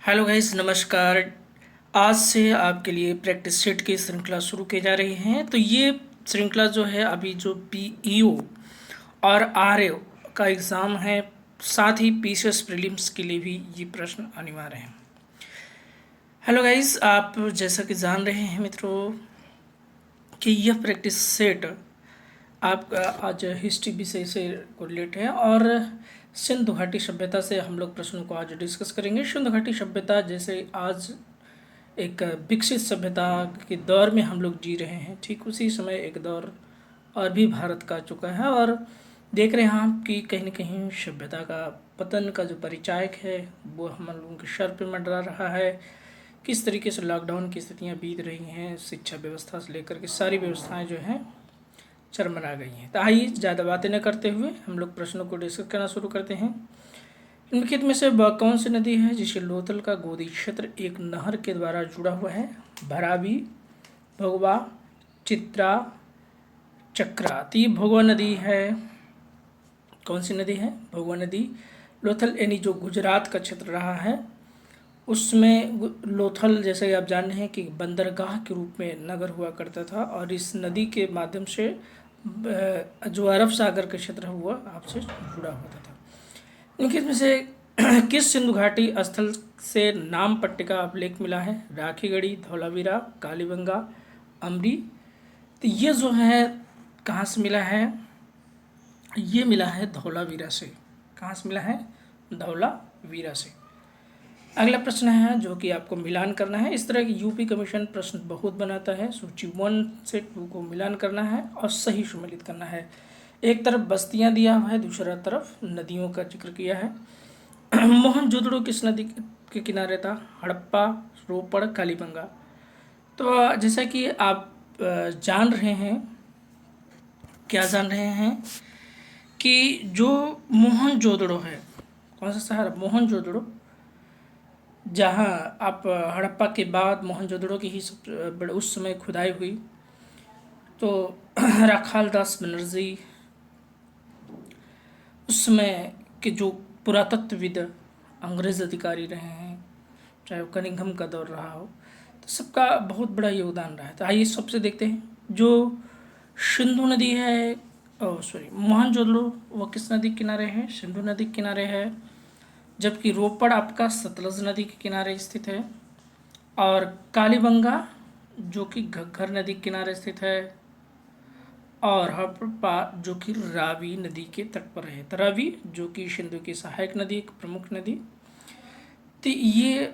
Hello guys, नमस्कार। आज से आपके लिए प्रैक्टिस सेट की श्रृंखला शुरू की जा रही है। तो ये श्रृंखला जो है अभी जो पीईओ और आरएओ का एग्ज़ाम है, साथ ही पीसीएस प्रीलिम्स के लिए भी ये प्रश्न अनिवार्य हैं। हेलो गाइस, आप जैसा कि जान रहे हैं मित्रों कि यह प्रैक्टिस सेट आपका आज हिस्ट्री विषय से कोरिलेट है और सिंधु घाटी सभ्यता से हम लोग प्रश्नों को आज डिस्कस करेंगे। सिंधु घाटी सभ्यता जैसे आज एक विकसित सभ्यता के दौर में हम लोग जी रहे हैं, ठीक उसी समय एक दौर और भी भारत का चुका है और देख रहे हैं हम कि कहीं न कहीं सभ्यता का पतन का जो परिचायक है वो हम लोगों के सर पे मंडरा रहा है। किस तरीके से लॉकडाउन की स्थितियाँ बीत रही हैं, शिक्षा व्यवस्था से लेकर के सारी व्यवस्थाएं जो हैं चरमरा गई हैं। तो आइए ज़्यादा बातें न करते हुए हम लोग प्रश्नों को डिस्कस करना शुरू करते हैं। निम्नलिखित में से वह कौन सी नदी है जिसे लोथल का गोदी क्षेत्र एक नहर के द्वारा जुड़ा हुआ है? भरावी, भगवा, चित्रा, चक्रा। तो ये भगवा नदी है। कौन सी नदी है? भगवा नदी। लोथल यानी जो गुजरात का क्षेत्र रहा है उसमें लोथल, जैसे कि आप जान रहे हैं कि बंदरगाह के रूप में नगर हुआ करता था और इस नदी के माध्यम से जो अरब सागर का क्षेत्र हुआ आपसे जुड़ा होता था। निम्नलिखित में से किस सिंधु घाटी स्थल से नाम पट्टिका अभिलेख मिला है? राखीगढ़ी, धौलावीरा, कालीबंगा, अमरी। तो ये जो है कहाँ से मिला है? ये मिला है धौलावीरा से। कहाँ से मिला है? धौलावीरा से। अगला प्रश्न है जो कि आपको मिलान करना है। इस तरह की यूपी कमीशन प्रश्न बहुत बनाता है। सूची 1 से 2 को मिलान करना है और सही सम्मिलित करना है। एक तरफ बस्तियां दिया हुआ है, दूसरा तरफ नदियों का जिक्र किया है। मोहनजोदड़ो किस नदी के किनारे था? हड़प्पा, रोपड़, कालीबंगा। तो जैसा कि आप जान रहे हैं, क्या जान रहे हैं कि जो मोहनजोदड़ो है, कौन सा शहर? मोहनजोदड़ो। जहाँ आप हड़प्पा के बाद मोहनजोदड़ो की ही सब उस समय खुदाई हुई। तो राखाल दास बनर्जी उस समय के जो पुरातत्वविद अंग्रेज़ अधिकारी रहे हैं, चाहे वो कनिंघम का दौर रहा हो, तो सबका बहुत बड़ा योगदान रहा है। तो आइए सबसे देखते हैं। जो सिंधु नदी है, मोहनजोदड़ो वो किस नदी के किनारे है? सिंधु नदी के किनारे है। जबकि रोपड़ आपका सतलज नदी के किनारे स्थित है और कालीबंगा जो कि घग्गर नदी के किनारे स्थित है और हड़प्पा जो कि रावी नदी के तट पर है। तो रावी जो कि सिंधु की सहायक नदी, एक प्रमुख नदी। तो ये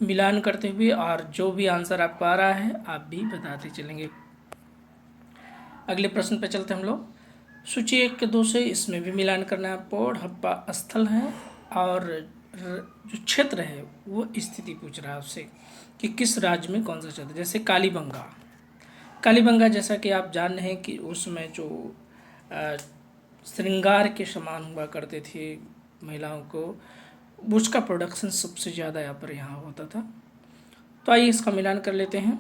मिलान करते हुए और जो भी आंसर आपको आ रहा है आप भी बताते चलेंगे। अगले प्रश्न पे चलते हम लोग। सूची 1 के 2 से इसमें भी मिलान करना है आपको। हड़प्पा स्थल है और जो क्षेत्र है वो स्थिति पूछ रहा है आपसे कि किस राज्य में कौन सा क्षेत्र। जैसे कालीबंगा, कालीबंगा जैसा कि आप जान रहे हैं कि उसमें जो श्रृंगार के समान हुआ करते थे महिलाओं को, उसका प्रोडक्शन सबसे ज़्यादा यहाँ होता था। तो आइए इसका मिलान कर लेते हैं।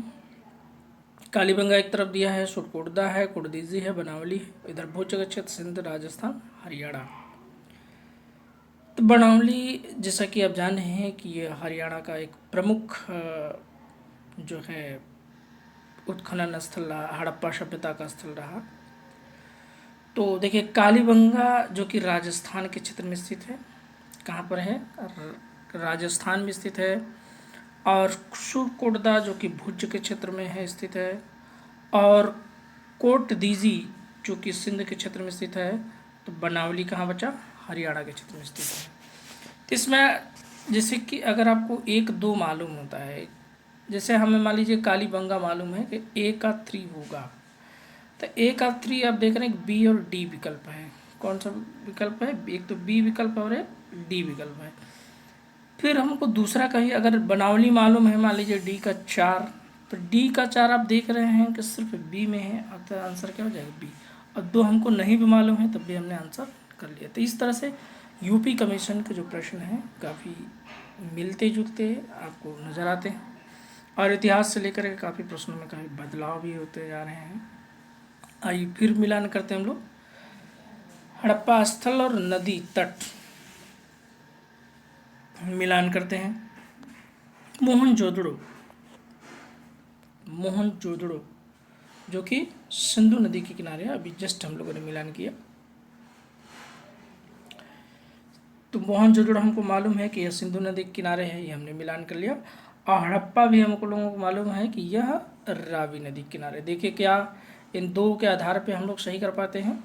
कालीबंगा एक तरफ दिया है, सुरकोटदा है, कुर्दिजी है, बनावली है। इधर बहुत जगह क्षेत्र सिंध, राजस्थान, हरियाणा। तो बनावली जैसा कि आप जान रहे हैं कि ये हरियाणा का एक प्रमुख जो है उत्खनन स्थल रहा, हड़प्पा सभ्यता का स्थल रहा। तो देखिए कालीबंगा जो कि राजस्थान के क्षेत्र में स्थित है। कहाँ पर है? राजस्थान में स्थित है। और सुरकोटदा जो कि भुज के क्षेत्र में है स्थित है और कोटदीजी जो कि सिंध के क्षेत्र में स्थित है। तो बनावली कहाँ बचा? हरियाणा के क्षेत्र में स्थित है। तो इसमें जैसे कि अगर आपको 1-2 मालूम होता है, जैसे हमें मान लीजिए कालीबंगा मालूम है कि A का 3 होगा, तो A का 3 आप देख रहे हैं बी और डी विकल्प है। कौन सा विकल्प है? एक तो बी विकल्प और एक डी विकल्प है। फिर हमको दूसरा कहीं अगर बनावली मालूम है, मान लीजिए डी का 4, तो डी का 4 आप देख रहे हैं कि सिर्फ बी में है, अब तो आंसर क्या हो जाएगा? बी। और 2 हमको नहीं भी मालूम है तब भी हमने आंसर कर लिया। तो इस तरह से यूपी कमीशन के जो प्रश्न हैं काफ़ी मिलते जुलते आपको नज़र आते हैं और इतिहास से लेकर के काफ़ी प्रश्नों में काफ़ी बदलाव भी होते जा रहे हैं। आइए फिर मिलान करते हैं हम लोग। हड़प्पा स्थल और नदी तट मिलान करते हैं। मोहनजोदड़ो, मोहनजोदड़ो जो कि सिंधु नदी के किनारे है, अभी जस्ट हम लोगों ने मिलान किया। तो मोहनजोदड़ो हमको मालूम है कि यह सिंधु नदी के किनारे है, ये हमने मिलान कर लिया। और हड़प्पा भी हमको लोगों को मालूम है कि यह रावी नदी के किनारे। देखिए क्या इन दो के आधार पे हम लोग सही कर पाते हैं।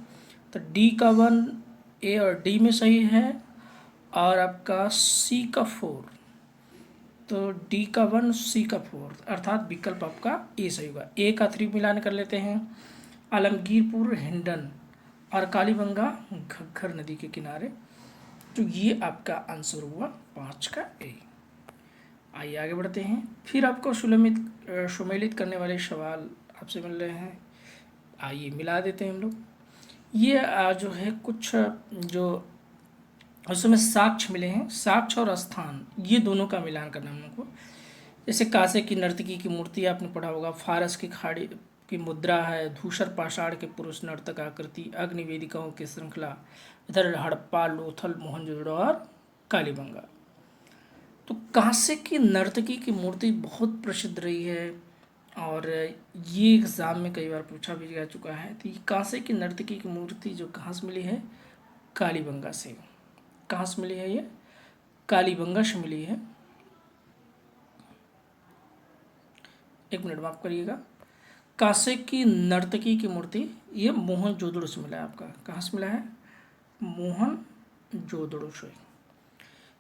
तो डी का 1 ए और डी में सही है, और आपका सी का 4, तो डी का 1 सी का 4 अर्थात विकल्प आपका ए सही होगा। ए का 3 मिलान कर लेते हैं, आलमगीरपुर, हिंडन और कालीबंगा घग्गर नदी के किनारे। तो ये आपका आंसर हुआ 5 का ए। आइए आगे बढ़ते हैं। फिर आपको सुमेलित करने वाले सवाल आपसे मिल रहे हैं, आइए मिला देते हैं हम लोग। ये जो है कुछ जो उसमें साक्ष्य मिले हैं, साक्ष्य और स्थान, ये दोनों का मिलान करना हम लोग को। जैसे कांसे की नर्तकी की मूर्ति आपने पढ़ा होगा, फारस की खाड़ी की मुद्रा है, धूसर पाषाण के पुरुष नर्तक आकृति, अग्निवेदिकाओं की श्रृंखला, इधर हड़प्पा, लोथल, मोहनजोदड़ो और कालीबंगा। तो कांसे की नर्तकी की मूर्ति बहुत प्रसिद्ध रही है और ये एग्ज़ाम में कई बार पूछा भी जा चुका है। तो ये कांसे की नर्तकी की मूर्ति जो कहाँ से मिली है, कालीबंगा से। कहाँ से मिली है ये, कालीबंगा से मिली है। एक मिनट माफ करिएगा। कांसे की नर्तकी की मूर्ति ये मोहनजोदड़ो से मिला है आपका। कहाँ से मिला है, मोहनजोदड़ो से।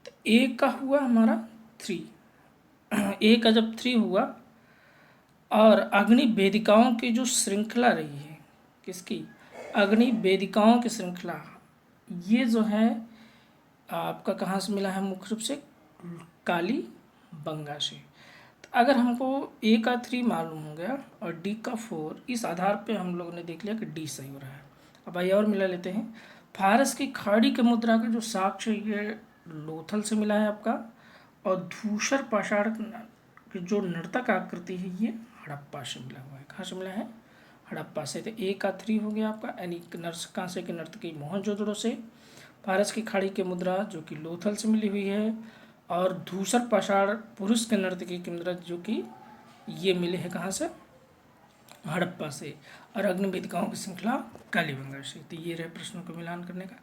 तो ए का हुआ हमारा 3, ए का जब 3 हुआ, और अग्नि वेदिकाओं की जो श्रृंखला रही है, किसकी, अग्नि वेदिकाओं की श्रृंखला, ये जो है आपका कहाँ से मिला है, मुख्य रूप से कालीबंगा से। तो अगर हमको ए का 3 मालूम हो गया और डी का 4, इस आधार पे हम लोगों ने देख लिया कि डी सही हो रहा है। अब आइए और मिला लेते हैं। फारस की खाड़ी के मुद्रा का जो साक्ष्य ये लोथल से मिला है आपका, और धूसर पाषाण की जो नर्तक आकृति है ये हड़प्पा से मिला हुआ है। कहाँ से मिला है, हड़प्पा से। तो ए का 3 हो गया आपका, यानी कांसे की नर्तकी मोहनजोदड़ो से, फारस की खाड़ी के मुद्रा जो कि लोथल से मिली हुई है, और धूसर पाषाण पुरुष के नर्तकी की मुद्रा जो कि ये मिले हैं कहाँ से, हड़प्पा से, और अग्निवेदिकाओं की श्रृंखला कालीबंगा से। तो ये रहे प्रश्नों को मिलान करने का।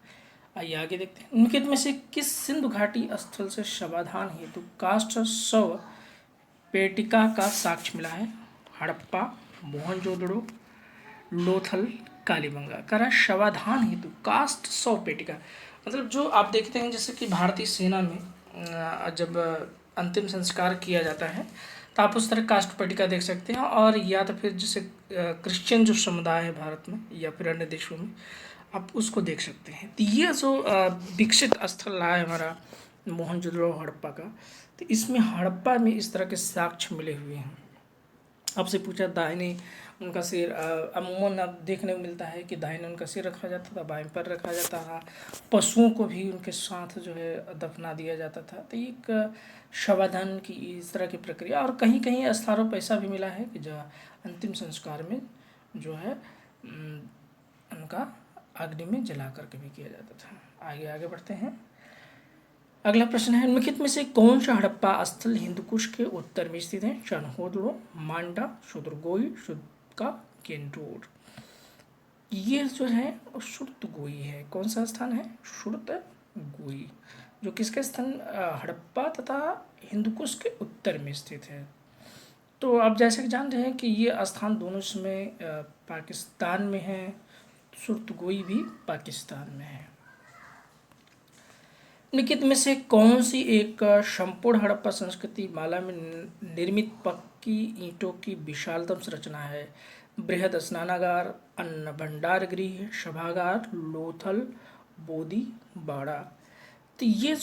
आइए आगे देखते हैं। निम्नलिखित में से किस सिंधु घाटी स्थल से शवाधान हेतु काष्ठ शव पेटिका का साक्ष्य मिला है, हड़प्पा, मोहनजोदड़ो, लोथल, कालीबंगा। करा शवाधान हेतु काष्ठ शव पेटिका, मतलब जो आप देखते हैं जैसे कि भारतीय सेना में जब अंतिम संस्कार किया जाता है तो आप उस तरह काष्ठ पेटिका देख सकते हैं, और या तो फिर जैसे क्रिश्चियन जो समुदाय है भारत में या फिर अन्य देशों में आप उसको देख सकते हैं। तो ये जो विकसित स्थल रहा है हमारा मोहनजोदड़ो हड़प्पा का, तो इसमें हड़प्पा में इस तरह के साक्ष्य मिले हुए हैं। आपसे पूछा दाहिने उनका सिर, अमूमन अब देखने को मिलता है कि दाहिने उनका सिर रखा जाता था, बाएं पर रखा जाता था, पशुओं को भी उनके साथ जो है दफना दिया जाता था। तो एक शवाधान की इस तरह की प्रक्रिया, और कहीं कहीं स्थानों पर ऐसा भी मिला है कि जो अंतिम संस्कार में जो है उनका अग्नि में जला करके भी किया जाता था। आगे आगे बढ़ते हैं। अगला प्रश्न है, निम्नलिखित में से कौन सा हड़प्पा स्थल हिंदुकुश के उत्तर में स्थित है, चनहोदड़ो, मांडा, सुदरगोई, का केंटूर। ये जो है सुरतगोई है। कौन सा स्थान है, सुरतगोई, जो किसके स्थान, हड़प्पा तथा हिंदुकुश के उत्तर में स्थित है। तो आप जैसे कि जानते हैं कि ये स्थान दोनों समय पाकिस्तान में है, सुरतगोई भी पाकिस्तान में है। निम्नलिखित में से कौन सी एक संपूर्ण हड़प्पा संस्कृति माला में निर्मित पक्की ईंटों की विशालतम संरचना है, बृहद स्नानागार, अन्न भंडार गृह, सभागार, लोथल, बोधी बाड़ा। तो ये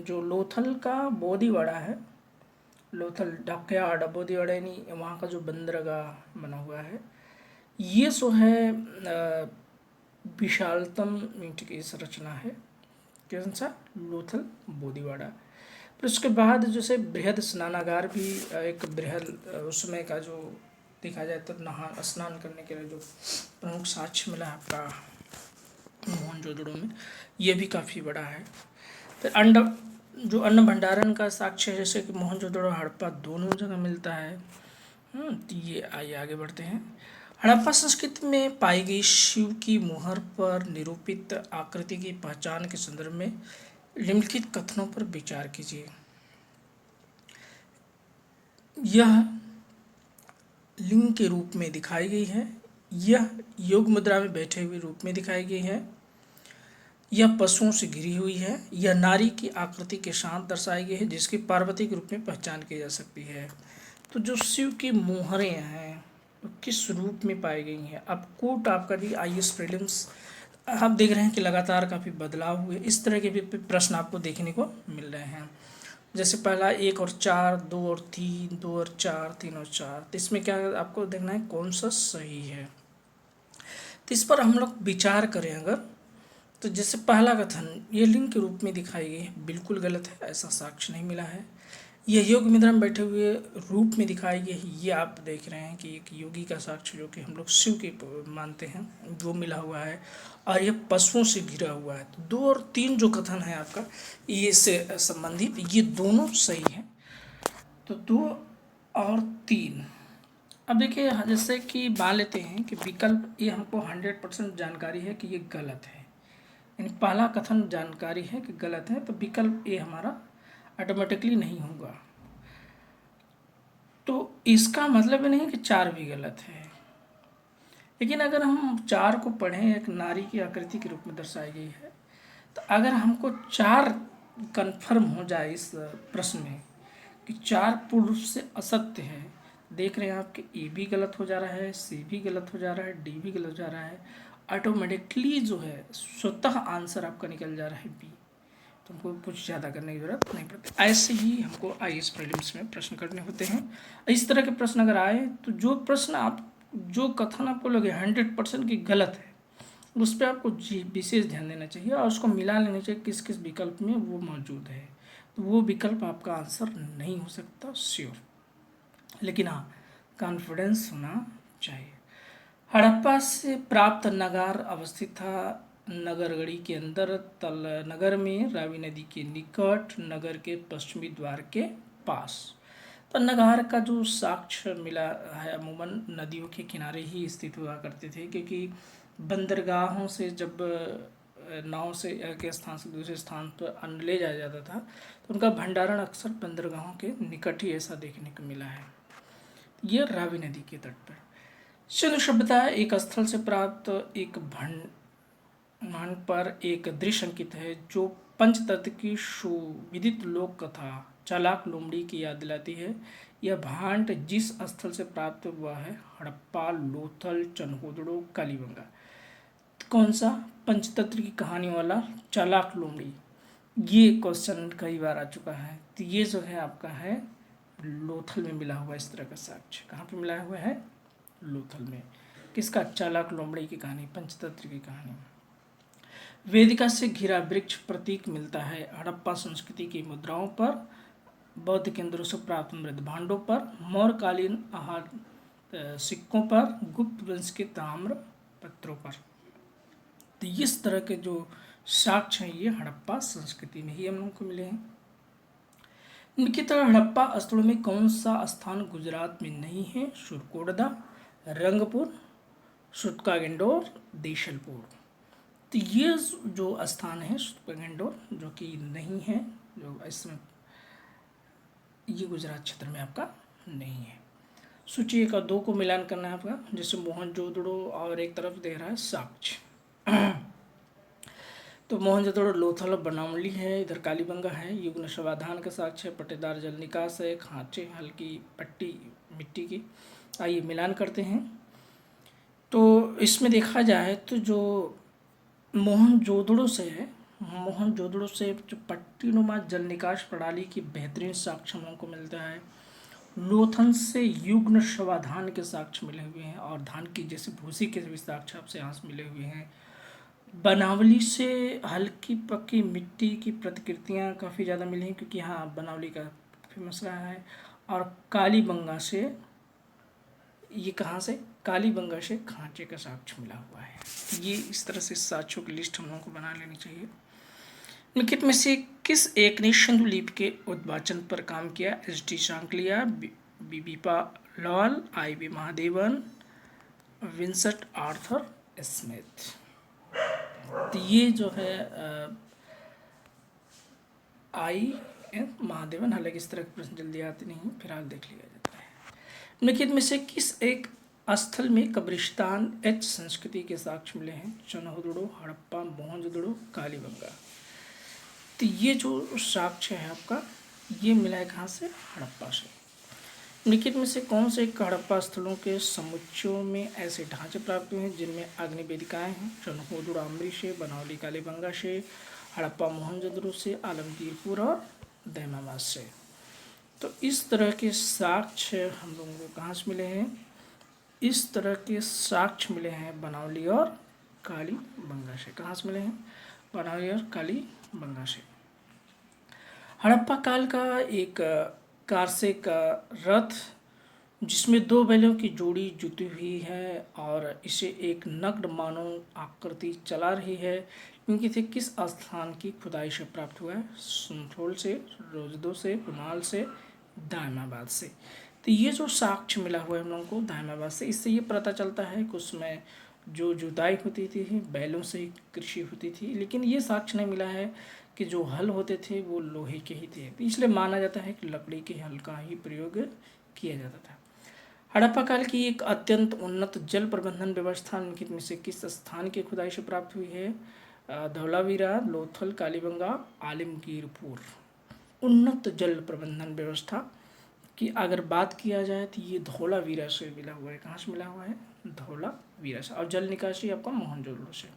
जो लोथल का बोधीवाड़ा है, लोथल डॉकयार्ड बोधीवाड़ा यानी वहाँ का जो बंदरगाह बना हुआ है, ये जो है विशालतम ईंट की संरचना है। कौन सा, लोथल बोधीवाड़ा। फिर उसके बाद जैसे बृहद स्नानागार भी एक बृहद उसमें का जो देखा जाए तो स्नान करने के लिए जो प्रमुख साक्ष्य मिला है आपका मोहनजोदड़ो में, ये भी काफ़ी बड़ा है। फिर जो अन्न भंडारण का साक्ष्य है, जैसे कि मोहनजोदड़ो हड़प्पा दोनों जगह मिलता है। तो ये आइए आगे बढ़ते हैं। हड़प्पा संस्कृति में पाई गई शिव की मुहर पर निरूपित आकृति की पहचान के संदर्भ में निम्नलिखित कथनों पर विचार कीजिए। यह लिंग के रूप में दिखाई गई है। यह योग मुद्रा में बैठे हुए रूप में दिखाई गई है। यह पशुओं से घिरी हुई है। यह नारी की आकृति के साथ दर्शाई गई है, जिसकी पार्वती के रूप में पहचान की जा सकती है। तो जो शिव की मोहरें हैं वो किस रूप में पाई गई हैं? अब कोट आपका भी IAS प्रीलिम्स आप देख रहे हैं कि लगातार काफ़ी बदलाव हुए, इस तरह के भी प्रश्न आपको देखने को मिल रहे हैं। जैसे पहला 1 और 4, 2 और 3, 2 और 4, 3 और 4, तो इसमें क्या आपको देखना है कौन सा सही है। तो इस पर हम लोग विचार करें अगर, तो जैसे पहला कथन ये लिंग के रूप में दिखाई गई है, बिल्कुल गलत है, ऐसा साक्ष्य नहीं मिला है। यह योग मुद्रा में बैठे हुए रूप में दिखाई गई है, ये आप देख रहे हैं कि एक योगी का साक्ष्य जो कि हम लोग शिव के मानते हैं वो मिला हुआ है, और यह पशुओं से घिरा हुआ है। तो 2 और 3 जो कथन है आपका ये से संबंधित, ये दोनों सही हैं। तो 2 और 3। अब देखिए, जैसे कि मान लेते हैं कि विकल्प ये हमको 100% जानकारी है कि ये गलत है, यानी पहला कथन जानकारी है कि गलत है, तो विकल्प ए हमारा ऑटोमेटिकली नहीं होगा। तो इसका मतलब नहीं कि 4 भी गलत है, लेकिन अगर हम 4 को पढ़ें, एक नारी की आकृति के रूप में दर्शाई गई है, तो अगर हमको 4 कंफर्म हो जाए इस प्रश्न में कि 4 पूर्ण रूप से असत्य है, देख रहे हैं आप कि ए भी गलत हो जा रहा है, सी भी गलत हो जा रहा है, डी भी गलत हो जा रहा है, ऑटोमेटिकली जो है स्वतः आंसर आपका निकल जा रहा है बी। तो हमको कुछ ज़्यादा करने की जरूरत नहीं पड़ती। ऐसे ही हमको IAS प्रीलिम्स में प्रश्न करने होते हैं। इस तरह के प्रश्न अगर आए तो जो प्रश्न आप जो कथन आपको लगे 100% की गलत है, उस पर आपको विशेष ध्यान देना चाहिए और उसको मिला लेना चाहिए किस किस विकल्प में वो मौजूद है। तो वो विकल्प आपका आंसर नहीं हो सकता श्योर, लेकिन हाँ कॉन्फिडेंस होना चाहिए। हड़प्पा से प्राप्त नगार अवस्थित था नगरगढ़ी के अंदर तल नगर में, रावी नदी के निकट, नगर के पश्चिमी द्वार के पास। तो नगार का जो साक्ष्य मिला है अमूमन नदियों के किनारे ही स्थित हुआ करते थे, क्योंकि बंदरगाहों से जब नाव से एक स्थान से दूसरे स्थान पर अन्न ले जाया जाता था, तो उनका भंडारण अक्सर बंदरगाहों के निकट ही ऐसा देखने को मिला है। यह रावी नदी के तट पर सिंधु सभ्यता एक स्थल से प्राप्त एक भंडारण पर एक दृश्य अंकित है जो पंचतत्व की सुविदित लोक कथा चालाक लोमड़ी की याद दिलाती है। यह भांड जिस स्थल से प्राप्त हुआ है हड़प्पा, लोथल, चनहोदड़ो, कालीबंगा। कौन सा? पंचतत्व की कहानी वाला चालाक लोमड़ी। ये क्वेश्चन कई बार आ चुका है। तो ये जो है आपका है लोथल में मिला हुआ इस तरह का साक्ष्य। कहाँ पे मिला हुआ है? लोथल में। किसका? चालाक लोमड़ी की कहानी, पंचतंत्र की कहानी। वेदिका से घिरा वृक्ष प्रतीक मिलता है हड़प्पा संस्कृति की मुद्राओं पर, बौद्ध केंद्रों से प्राप्त मृद भांडों पर, मौर्यकालीन आहार सिक्कों पर, गुप्त वंश के ताम्र पत्रों पर। तो इस तरह के जो साक्ष्य हैं ये हड़प्पा संस्कृति में ही हम लोग को मिले हैं। इनकी तरह हड़प्पा स्थलों में कौन सा स्थान गुजरात में नहीं है? सुरकोटदा, रंगपुर, सुतकागेंडोर, देशलपुर। तो ये जो स्थान है सुतकागेंडोर जो कि नहीं है, जो इसमें ये गुजरात क्षेत्र में आपका नहीं है। सूची 1 और 2 को मिलान करना है आपका, जैसे मोहनजोदड़ो और एक तरफ दे रहा है साक्ष्य। तो मोहनजोदड़ो लोथल बनावली है, इधर कालीबंगा है, युग्न समाधान का साक्ष्य, पट्टेदार जल निकास है, खांचे हल्की पट्टी मिट्टी की। आइए मिलान करते हैं। तो इसमें देखा जाए तो जो मोहनजोदड़ो से है, मोहनजोदड़ो से जो पट्टीनुमा जल निकास प्रणाली की बेहतरीन साक्ष्य हमको मिलता है। लोथन से युग्न समाधान के साक्ष्य मिले हुए हैं और धान की जैसे भूसी के भी साक्ष्य आपसे यहाँ से मिले हुए हैं। बनावली से हल्की पक्की मिट्टी की प्रतिकृतियाँ काफ़ी ज़्यादा मिली हैं, क्योंकि यहाँ बनावली का फेमस रहा है। और कालीबंगा से, ये कहाँ से? कालीबंगा से खांचे का साक्ष्य मिला हुआ है। ये इस तरह से साक्ष्यों की लिस्ट हम लोगों को बना लेनी चाहिए। निम्नलिखित में से किस एक ने सिंधु लिपि के उद्वाचन पर काम किया? एच डी सांकलिया, बीबीपा Lal, I B Mahadevan, Vincent Arthur Smith. तो ये जो है आई एन महादेवन। हालांकि इस तरह के प्रश्न जल्दी आते नहीं, फिलहाल देख लिया जाता है। निम्नलिखित में से किस एक स्थल में कब्रिस्तान एच संस्कृति के साक्ष्य मिले हैं? चनहुदड़ो, हड़प्पा, मोहनजोदड़ो, कालीबंगा। तो ये जो साक्ष्य है आपका, ये मिला है कहाँ से? हड़प्पा से। निम्नलिखित में से कौन से हड़प्पा स्थलों के समुच्चयों में ऐसे ढांचे प्राप्त हुए हैं जिनमें अग्नि वेदिकाएं हैं? चनहुदड़ो आमरी से, बनावली कालीबंगा से, हड़प्पा मोहनजोदड़ो से, आलमगीरपुर और दैमाबाद से। तो इस तरह के साक्ष्य हम लोगों को कहाँ से मिले हैं? इस तरह के साक्ष्य मिले हैं बनावली और कालीबंगा से। कहाँ से मिले हैं? बनावली और कालीबंगा से। हड़प्पा काल का एक कारसे का रथ जिसमें दो बैलों की जोड़ी जुटी हुई है और इसे एक नग्न मानव आकृति चला रही है, क्योंकि इसे किस स्थान की खुदाई से प्राप्त हुआ है? संथोल से, रोजदो से, कुनाल से, दायमाबाद से। तो ये जो साक्ष्य मिला हुआ है हम लोगों को दायमाबाद से, इससे ये पता चलता है कि उसमें जो जुताई होती थी बैलों से ही कृषि होती थी, लेकिन ये साक्ष्य नहीं मिला है कि जो हल होते थे वो लोहे के ही थे। तो इसलिए माना जाता है कि लकड़ी के हल का ही प्रयोग किया जाता था। हड़प्पा काल की एक अत्यंत उन्नत जल प्रबंधन व्यवस्था निम्नलिखित में से किस स्थान की खुदाई से प्राप्त हुई है? धौलावीरा, लोथल, कालीबंगा, आलमगीरपुर। उन्नत जल प्रबंधन व्यवस्था की अगर बात किया जाए तो ये धौलावीरा से मिला हुआ है। कहाँ से मिला हुआ है? धौलावीरा से। और जल निकासी आपका मोहनजोदड़ो से।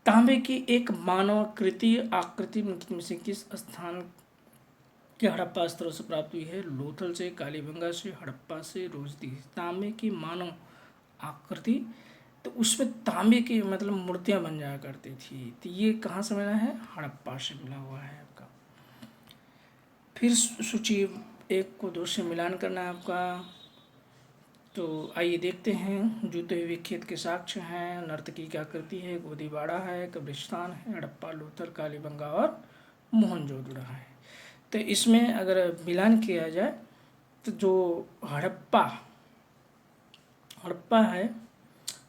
तांबे की एक मानवाकृति आकृति में से किस स्थान के हड़प्पा स्थलों से प्राप्त हुई है? लोथल से, कालीबंगा से, हड़प्पा से, रोजदी। तांबे की मानव आकृति, तो उसमें तांबे की मतलब मूर्तियां बन जाया करती थी। तो ये कहाँ से मिला है? हड़प्पा से मिला हुआ है आपका। फिर सूची एक को दो से मिलान करना है आपका। तो आइए देखते हैं। जूते हुए खेत के साक्ष्य हैं, नर्तकी की आकृति है, गोदीबाड़ा है, कब्रिस्तान है, हड़प्पा, लोथल, कालीबंगा और मोहनजोदड़ो है। तो इसमें अगर मिलान किया जाए तो जो हड़प्पा है,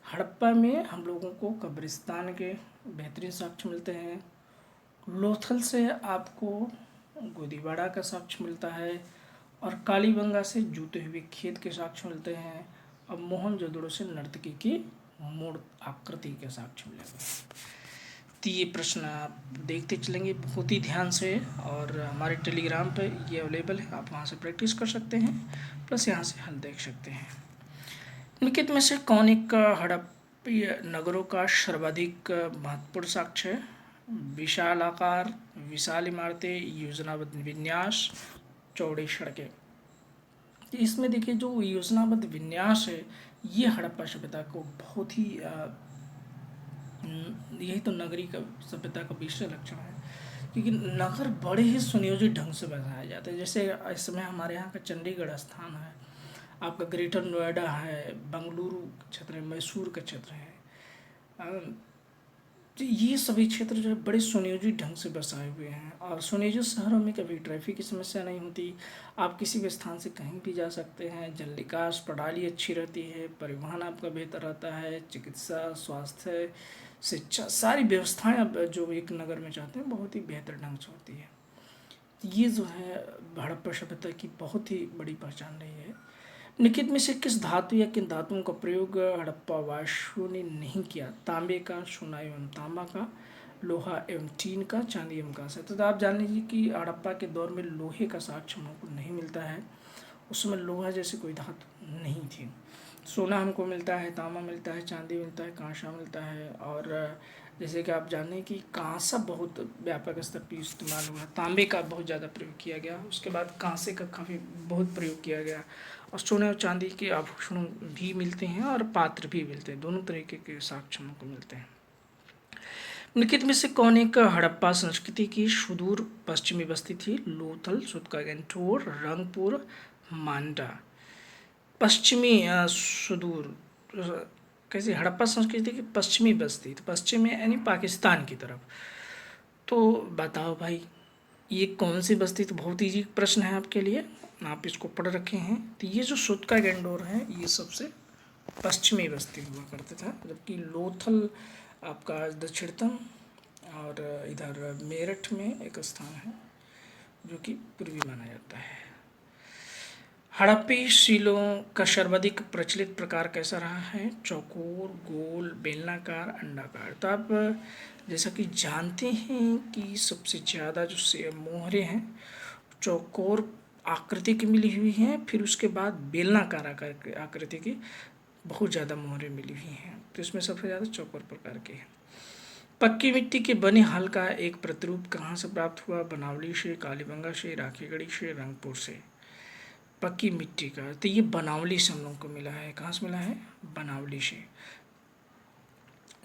हड़प्पा में हम लोगों को कब्रिस्तान के बेहतरीन साक्ष्य मिलते हैं। लोथल से आपको गोदीबाड़ा का साक्ष्य मिलता है और कालीबंगा से जूते हुए खेत के साक्ष्य मिलते हैं और मोहनजोदड़ो से नर्तकी की मूर्त आकृति के साक्ष्य मिलेंगे। तो ये प्रश्न आप देखते चलेंगे बहुत ही ध्यान से, और हमारे टेलीग्राम पे ये अवेलेबल है, आप वहाँ से प्रैक्टिस कर सकते हैं, प्लस यहाँ से हल देख सकते हैं। निम्नलिखित में से कौन एक हड़प्पा नगरों का सर्वाधिक महत्वपूर्ण साक्ष्य है? विशाल आकार, विशाल इमारतें, योजनाबद्ध विन्यास, चौड़ी सड़कें। इसमें देखिए जो योजनाबद्ध विन्यास है ये हड़प्पा सभ्यता को बहुत ही यही तो नगरी का सभ्यता का विशेष लक्षण है, क्योंकि नगर बड़े ही सुनियोजित ढंग से बनाए जाते हैं। जैसे इस समय हमारे यहाँ का चंडीगढ़ स्थान है, आपका ग्रेटर नोएडा है, बेंगलुरु क्षेत्र है, मैसूर का क्षेत्र है। तो ये सभी क्षेत्र जो है बड़े सुनियोजित ढंग से बसाए हुए हैं, और सुनियोजित शहरों में कभी ट्रैफिक की समस्या नहीं होती। आप किसी भी स्थान से कहीं भी जा सकते हैं। जल निकास प्रणाली अच्छी रहती है, परिवहन आपका बेहतर रहता है, चिकित्सा, स्वास्थ्य, शिक्षा, सारी व्यवस्थाएं आप जो एक नगर में चाहते हैं बहुत ही बेहतर ढंग से होती है। ये जो है हड़प्पा सभ्यता की बहुत ही बड़ी पहचान रही है। निम्नलिखित में से किस धातु या किन धातुओं का प्रयोग हड़प्पा वासियों ने नहीं किया? तांबे का, सोना एवं तांबा का, लोहा एवं टीन का, चांदी एवं कांस्य। तो आप जान लीजिए कि हड़प्पा के दौर में लोहे का साक्ष्य हमको नहीं मिलता है, उसमें लोहा जैसी कोई धातु नहीं थी। सोना हमको मिलता है, तांबा मिलता है, चांदी मिलता है, कांसा मिलता है, और जैसे कि आप जाने कि कांसा बहुत व्यापक स्तर पर इस्तेमाल हुआ, तांबे का बहुत ज़्यादा प्रयोग किया गया, उसके बाद कांसे का काफ़ी बहुत प्रयोग किया गया, और सोने और चांदी के आभूषण भी मिलते हैं और पात्र भी मिलते हैं, दोनों तरीके के साक्ष्य हमको मिलते हैं। निम्नलिखित में से कौन एक हड़प्पा संस्कृति की सुदूर पश्चिमी बस्ती थी? लोथल, सुत्कागेंटोर, रंगपुर, मांडा। पश्चिमी सुदूर कैसे? हड़प्पा संस्कृति की पश्चिमी बस्ती, तो पश्चिम में यानी पाकिस्तान की तरफ। तो बताओ भाई, ये कौन सी बस्ती? तो बहुत इजी प्रश्न है आपके लिए, आप इसको पढ़ रखे हैं। तो ये जो सूत्का गैंडोर है ये सबसे पश्चिमी बस्ती हुआ करता था, जबकि लोथल आपका दक्षिणतम, और इधर मेरठ में एक स्थान है जो कि पूर्वी माना जाता है। हड़प्पी शिलों का सर्वाधिक प्रचलित प्रकार कैसा रहा है? चौकोर, गोल, बेलनाकार, अंडाकार। तो आप जैसा कि जानते हैं कि सबसे ज़्यादा जो से मोहरे हैं चौकोर आकृति की मिली हुई हैं, फिर उसके बाद बेलनाकार आकृति की बहुत ज़्यादा मोहरें मिली हुई हैं। तो इसमें सबसे ज़्यादा चौकोर प्रकार के हैं। पक्की मिट्टी के बने हल का एक प्रतिरूप कहाँ से प्राप्त हुआ? बनावली से, कालीबंगा से, राखीगढ़ी से, रंगपुर से। पक्की मिट्टी का तो ये बनावली से हम लोगों को मिला है। कहाँ से मिला है? बनावली से।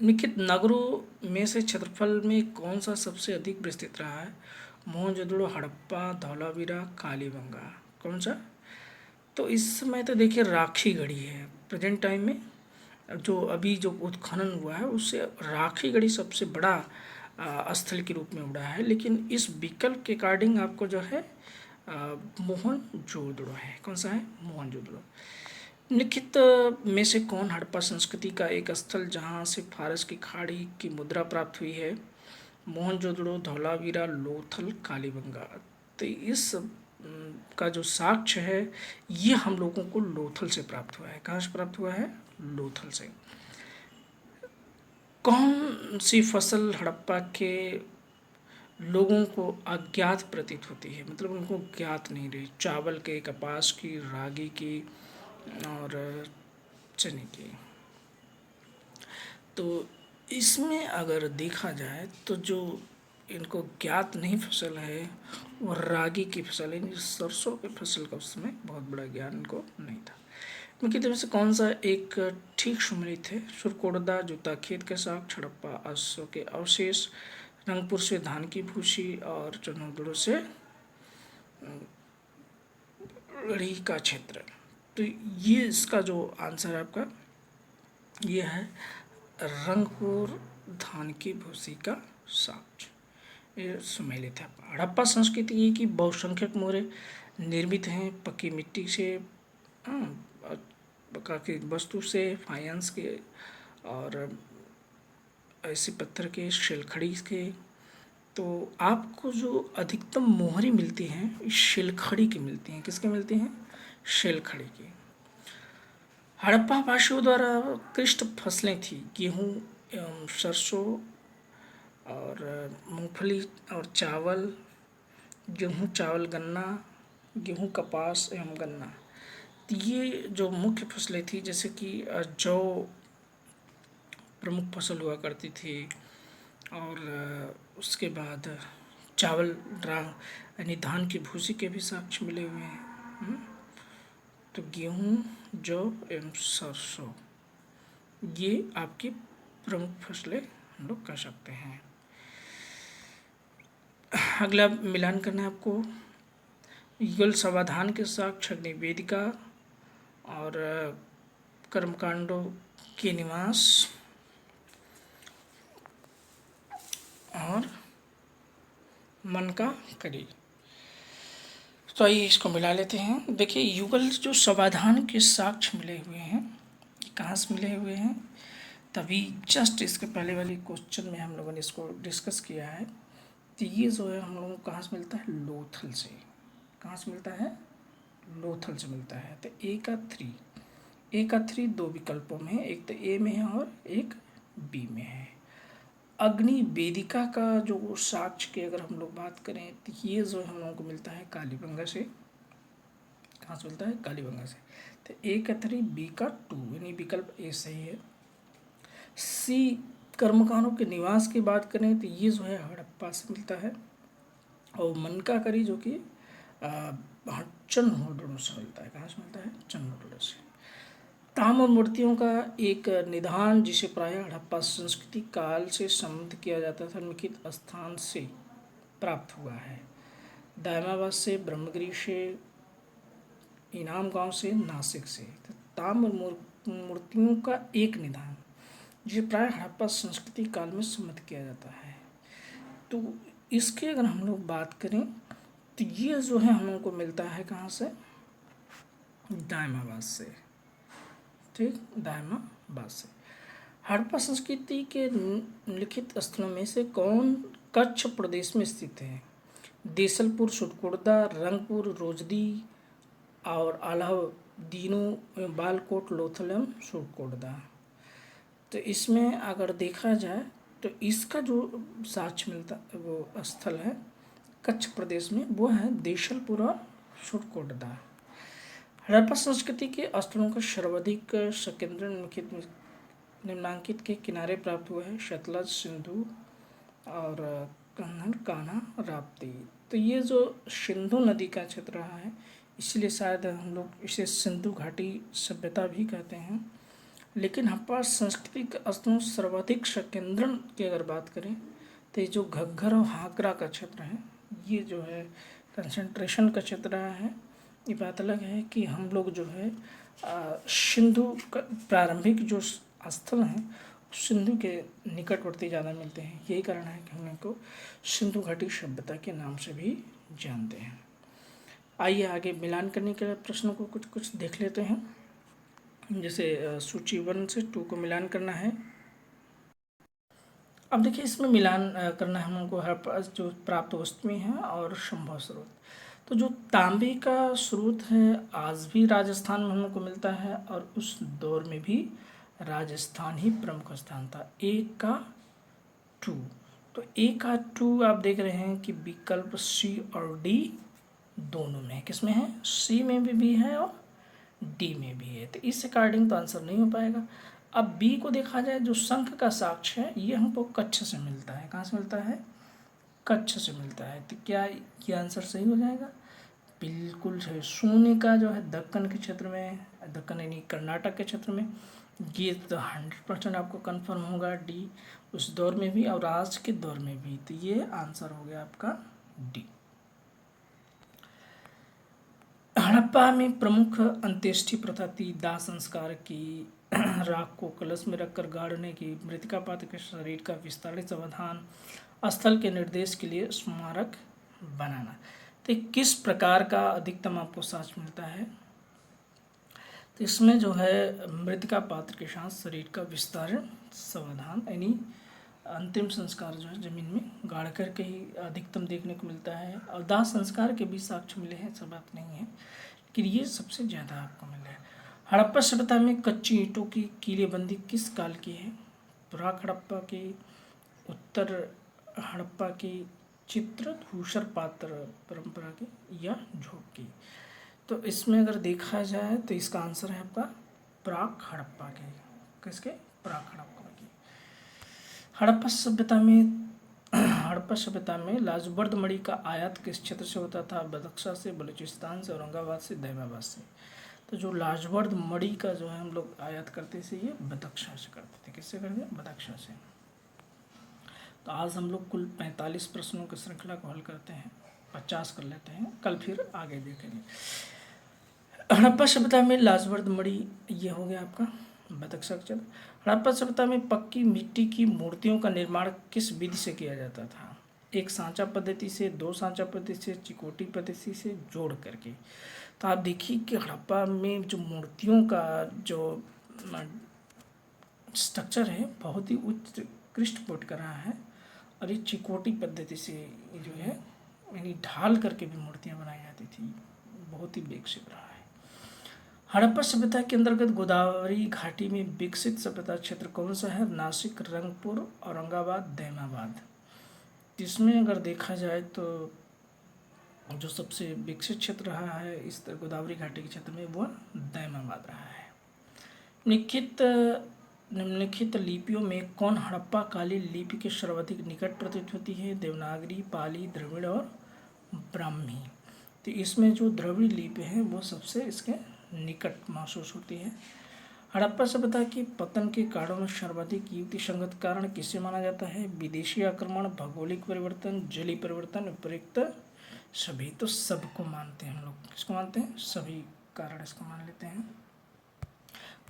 निम्नलिखित नगरों में से क्षेत्रफल में कौन सा सबसे अधिक विस्तृत रहा है? मोहनजोदड़ो, हड़प्पा, धौलावीरा, कालीबंगा। कौन सा? तो इस समय तो देखिए राखीगढ़ी है प्रेजेंट टाइम में, जो अभी जो उत्खनन हुआ है उससे राखीगढ़ी सबसे बड़ा स्थल के रूप में उड़ा है। लेकिन इस विकल्प के अकॉर्डिंग आपको जो है मोहनजोदड़ो है। कौन सा है? मोहनजोदड़ो। निम्नलिखित में से कौन हड़प्पा संस्कृति का एक स्थल जहां से फारस की खाड़ी की मुद्रा प्राप्त हुई है? मोहनजोदड़ो, धौलावीरा, लोथल, कालीबंगा। तो इस का जो साक्ष्य है ये हम लोगों को लोथल से प्राप्त हुआ है। कहाँ से प्राप्त हुआ है? लोथल से। कौन सी फसल हड़प्पा के लोगों को अज्ञात प्रतीत होती है, मतलब उनको ज्ञात नहीं रही? चावल के, कपास की, रागी की और चने की। तो इसमें अगर देखा जाए तो जो इनको ज्ञात नहीं फसल है वो रागी की फसल है। सरसों की फसल का उस समय बहुत बड़ा ज्ञान इनको नहीं था। उनकी तरफ से कौन सा एक ठीक सुमेलित है? सुरकोटदा, जूता खेत के साग, हड़प्पा अश्व के अवशेष, रंगपुर से धान की भूसी, और चनौदड़ो से री का क्षेत्र। तो ये इसका जो आंसर है आपका ये है रंगपुर धान की भूसी का साक्ष्य। ये सुमेलित है। हड़प्पा संस्कृति की बहुसंख्यक मोहरे निर्मित हैं पक्की मिट्टी से, काफ़ी वस्तु से, फाइंस के, और ऐसे पत्थर के, शिलखड़ी के। तो आपको जो अधिकतम मोहरें मिलती हैं शिलखड़ी की मिलती हैं। किसके मिलती हैं? शिलखड़ी की। हड़प्पा वासियों द्वारा कृषित फसलें थी गेहूँ एवं सरसों, और मूंगफली और चावल, गेहूँ, चावल, गन्ना, गेहूँ, कपास एवं गन्ना। तो ये जो मुख्य फसलें थी, जैसे कि जौ प्रमुख फसल हुआ करती थी, और उसके बाद चावल, यानी धान की भूसी के भी साक्ष्य मिले हुए हैं। तो गेहूँ, जौ एवं सरसों ये आपकी प्रमुख फसलें हम लोग कह सकते हैं। अगला मिलान करना है आपको। युगल समाधान के साक्ष्य अग्निवेदिका और कर्मकांडों के निवास और मन का करी। तो आइए इसको मिला लेते हैं। देखिए युगल जो समाधान के साक्ष्य मिले हुए हैं कहाँ से मिले हुए हैं? तभी जस्ट इसके पहले वाले क्वेश्चन में हम लोगों ने इसको डिस्कस किया है। तो ये जो है हम लोगों को कहाँ से मिलता है? लोथल से। कहाँ से मिलता है? लोथल से मिलता है। तो ए का थ्री दो विकल्पों में है, एक तो ए में है और एक बी में है। अग्नि वेदिका का जो साक्ष्य की अगर हम लोग बात करें तो ये जो हम लोगों को मिलता है कालीबंगा से। कहाँ से मिलता है? कालीबंगा से। तो ए का 3 बी का 2 यानी विकल्प ए सही है। सी कर्मकारों के निवास की बात करें तो ये जो है हड़प्पा से मिलता है, और मनका करी जो कि चन्होडों से मिलता है। कहाँ से मिलता है? चन्होडों से। ताम्र मूर्तियों का एक निधान जिसे प्रायः हड़प्पा संस्कृति काल से संबद्ध किया जाता था निम्नलिखित स्थान से प्राप्त हुआ है? दायमाबाद से, ब्रह्मगिरी से, इनाम गांव से, नासिक से। तो ताम्र मूर्तियों का एक निधान जिसे प्राय हड़प्पा संस्कृति काल में सम्मत किया जाता है। तो इसकी अगर हम लोग बात करें तो ये जो है हम लोग को मिलता है कहाँ से, दायमाबाद से, ठीक, दायमाबाद से। हड़प्पा संस्कृति के लिखित स्थलों में से कौन कच्छ प्रदेश में स्थित है? देसलपुर, सुटकुर्दा, रंगपुर, रोजदी और अलाउद्दीनो, बालकोट, लोथल एवं सुटकुर्दा। तो इसमें अगर देखा जाए तो इसका जो साक्ष्य मिलता वो स्थल है कच्छ प्रदेश में, वो है देशलपुर और सुटकुर्दा। हड़प्पा संस्कृति के स्थलों का सर्वाधिक संकेंद्रण निम्नांकित के किनारे प्राप्त हुआ है, सतलज, सिंधु और कन्नड़, कान्हा, राप्ती। तो ये जो सिंधु नदी का क्षेत्र रहा है, इसलिए शायद हम लोग इसे सिंधु घाटी सभ्यता भी कहते हैं। लेकिन हड़प्पा संस्कृति के स्थलों सर्वाधिक संकेंद्रण की अगर बात करें तो ये जो घग्गर और हाकरा का क्षेत्र है, ये जो है कंसंट्रेशन का क्षेत्र रहा है। ये बात अलग है कि हम लोग जो है सिंधु का प्रारंभिक जो स्थल हैं सिंधु के निकटवर्ती ज़्यादा मिलते हैं। यही कारण है कि हम इनको सिंधु घाटी सभ्यता के नाम से भी जानते हैं। आइए आगे मिलान करने के प्रश्नों को कुछ कुछ देख लेते हैं। जैसे सूची 1 से 2 को मिलान करना है। अब देखिए इसमें मिलान करना है हम लोग को हर पास जो प्राप्त वस्तुएं हैं और संभव स्रोत। तो जो तांबे का स्रोत है आज भी राजस्थान में हम लोग को मिलता है और उस दौर में भी राजस्थान ही प्रमुख स्थान था। एक का 2, तो एक का 2 आप देख रहे हैं कि विकल्प सी और डी दोनों में है। किसमें है? सी में भी है और डी में भी है। तो इस अकॉर्डिंग तो आंसर नहीं हो पाएगा। अब बी को देखा जाए, जो शंख का साक्ष्य है ये हमको कच्छ से मिलता है। कहाँ से मिलता है? कच्छ से मिलता है। तो क्या ये आंसर सही हो जाएगा? बिल्कुल सही। सोने का जो है दक्कन के क्षेत्र में, दक्कन यानी कर्नाटक के क्षेत्र में, ये तो 100% आपको कंफर्म होगा डी, उस दौर में भी और आज के दौर में भी। तो ये आंसर हो गया आपका डी। हड़प्पा में प्रमुख अंत्येष्टि प्रथा थी दाह संस्कार की, राख को कलश में रखकर गाड़ने की, मृतिका पात्र के शरीर का विस्तारित अवधान, स्थल के निर्देश के लिए स्मारक बनाना। तो किस प्रकार का अधिकतम आपको साक्ष्य मिलता है? तो इसमें जो है मृतिका पात्र के साथ शरीर का विस्तारण समाधान यानी अंतिम संस्कार जो है जमीन में गाड़ करके ही अधिकतम देखने को मिलता है। और दाह संस्कार के भी साक्ष्य मिले हैं, सब बात नहीं है, लेकिन ये सबसे ज़्यादा आपको मिले हैं। हड़प्पा सभ्यता में कच्ची ईंटों की किलेबंदी किस काल की है? प्राक हड़प्पा की, उत्तर हड़प्पा की, चित्र धूसर पात्र परंपरा की, या झोंक की? तो इसमें अगर देखा जाए तो इसका आंसर है आपका प्राक हड़प्पा की। किसके? प्राक हड़प्पा की। हड़प्पा सभ्यता में लाजबर्द मणि का आयात किस क्षेत्र से होता था? बदख्शा से, बलूचिस्तान से, औरंगाबाद से, दैमाबाद से। तो जो लाजबर्द मणि का जो है हम लोग आयात करते थे ये बदख्शा से करते थे। किससे करते? बदख्शा से। तो आज हम लोग कुल 45 प्रश्नों की श्रृंखला को हल करते हैं, 50 कर लेते हैं, कल फिर आगे देखेंगे। हड़प्पा सभ्यता में लाजबर्द मणि ये हो गया आपका बदख्शा क्षेत्र। हड़प्पा सभ्यता में पक्की मिट्टी की मूर्तियों का निर्माण किस विधि से किया जाता था? एक सांचा पद्धति से, दो सांचा पद्धति से, चिकोटी पद्धति से, जोड़ करके। तो आप देखिए कि हड़प्पा में जो मूर्तियों का जो स्ट्रक्चर है बहुत ही उत्कृष्ट कोट का रहा है और ये चिकोटी पद्धति से जो है यानी ढाल करके भी मूर्तियाँ बनाई जाती थी, बहुत ही विकसित रहा है। हड़प्पा सभ्यता के अंतर्गत गोदावरी घाटी में विकसित सभ्यता क्षेत्र कौन सा है? नासिक, रंगपुर, औरंगाबाद, दैमाबाद। इसमें अगर देखा जाए तो जो सबसे विकसित क्षेत्र रहा है इस गोदावरी घाटी के क्षेत्र में वो दैमाबाद रहा है। निम्नलिखित लिपियों में कौन हड़प्पा कालीन लिपि के सर्वाधिक निकट प्रतीत होती है? देवनागरी, पाली, द्रविड़ और ब्राह्मी। तो इसमें जो द्रविड़ लिपि है वो सबसे इसके निकट महसूस होती है। हड़प्पा सभ्यता की पतन के कारणों में सर्वाधिक युक्ति संगत कारण किसे माना जाता है? विदेशी आक्रमण, भौगोलिक परिवर्तन, जलीय परिवर्तन, उपयुक्त सभी। तो सबको मानते हैं हम लोग। किसको मानते हैं? सभी कारण इसको मान लेते हैं।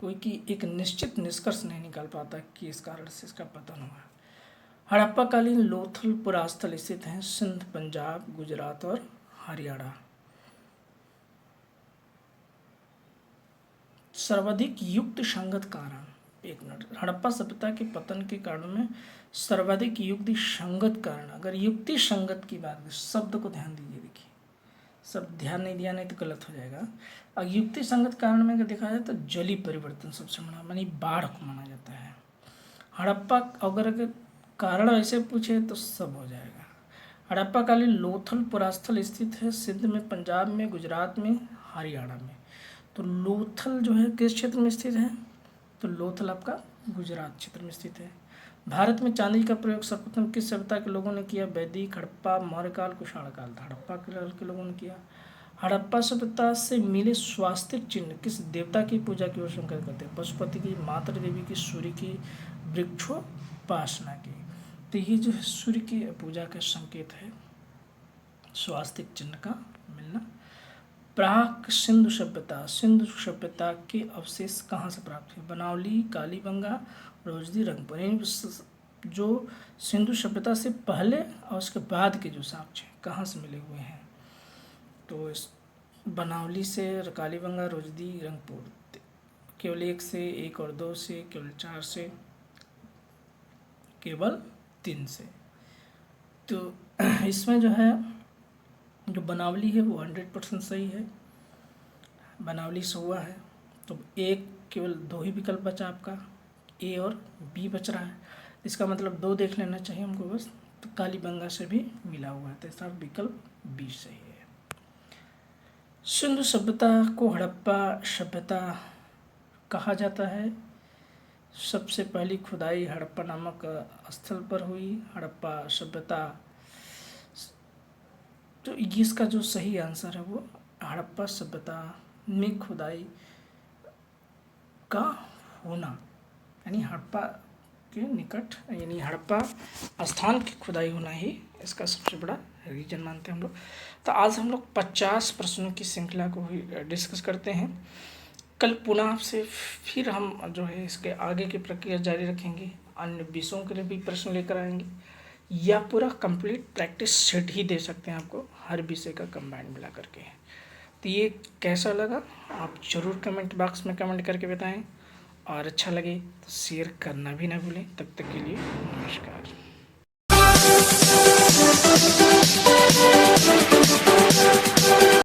कोई कि एक निश्चित निष्कर्ष नहीं निकाल पाता कि इस कारण से इसका पतन हुआ। हड़प्पा कालीन लोथल पुरास्थल स्थित हैं सिंध, पंजाब, गुजरात और हरियाणा। सर्वाधिक युक्त संगत कारण, एक मिनट, हड़प्पा सभ्यता के पतन के कारणों में सर्वाधिक युक्ति संगत कारण। अगर युक्ति संगत की बात, शब्द को ध्यान दीजिए, देखिए सब ध्यान नहीं दिया नहीं तो गलत हो जाएगा। और युक्ति संगत कारण में अगर देखा जाए तो जलीय परिवर्तन सबसे बड़ा, मानी बाढ़ को माना जाता है। हड़प्पा अगर कारण ऐसे पूछे तो सब हो जाएगा। हड़प्पा कालीन लोथल पुरास्थल स्थित है सिंध में, पंजाब में, गुजरात में, हरियाणा में। तो लोथल जो है किस क्षेत्र में स्थित है, तो लोथल आपका गुजरात क्षेत्र में स्थित है। भारत में चांदी का प्रयोग सर्वप्रथम किस सभ्यता के लोगों ने किया, वैदिक, हड़प्पा, मौर्यकाल, कुषाण काल। हड़प्पा के लोगों ने किया। हड़प्पा सभ्यता से मिले स्वास्तिक चिन्ह किस देवता की पूजा की ओर संकेत करते हैं, पशुपति की, मातृ देवी की, सूर्य की, वृक्षोपासना की। तो ये जो है सूर्य की पूजा का संकेत है, स्वास्तिक चिन्ह का मिलना। प्राक सिंधु सभ्यता, सिंधु सभ्यता के अवशेष कहाँ से प्राप्त हुए, बनावली, कालीबंगा, रोजदी, रंगपुर। यानी जो सिंधु सभ्यता से पहले और उसके बाद के जो साक्ष्य कहाँ से मिले हुए हैं, तो इस बनावली से, कालीबंगा, रोजदी, रंगपुर। केवल 1 से, 1 और 2 से, केवल 4 से, केवल 3 से। तो इसमें जो है जो बनावली है वो 100% सही है, बनावली से हुआ है। तो एक केवल 2 ही विकल्प बचा आपका, ए और बी बच रहा है। इसका मतलब 2 देख लेना चाहिए हमको बस। तो कालीबंगा से भी मिला हुआ है, तो इसका विकल्प बी सही है। सिंधु सभ्यता को हड़प्पा सभ्यता कहा जाता है। सबसे पहली खुदाई हड़प्पा नामक स्थल पर हुई। हड़प्पा सभ्यता, तो इसका जो सही आंसर है वो हड़प्पा सभ्यता में खुदाई का होना, यानी हड़प्पा के निकट, यानी हड़प्पा स्थान की खुदाई होना ही इसका सबसे बड़ा रीजन मानते हैं हम लोग। तो आज हम लोग 50 प्रश्नों की श्रृंखला को ही डिस्कस करते हैं। कल पुनः से फिर हम जो है इसके आगे की प्रक्रिया जारी रखेंगे, अन्य विषयों के लिए भी प्रश्न लेकर आएंगे, या पूरा कंप्लीट प्रैक्टिस सेट ही दे सकते हैं आपको हर विषय का कंबाइंड मिला करके। तो ये कैसा लगा आप ज़रूर कमेंट बॉक्स में कमेंट करके बताएं, और अच्छा लगे तो शेयर करना भी ना भूलें। तब तक के लिए नमस्कार।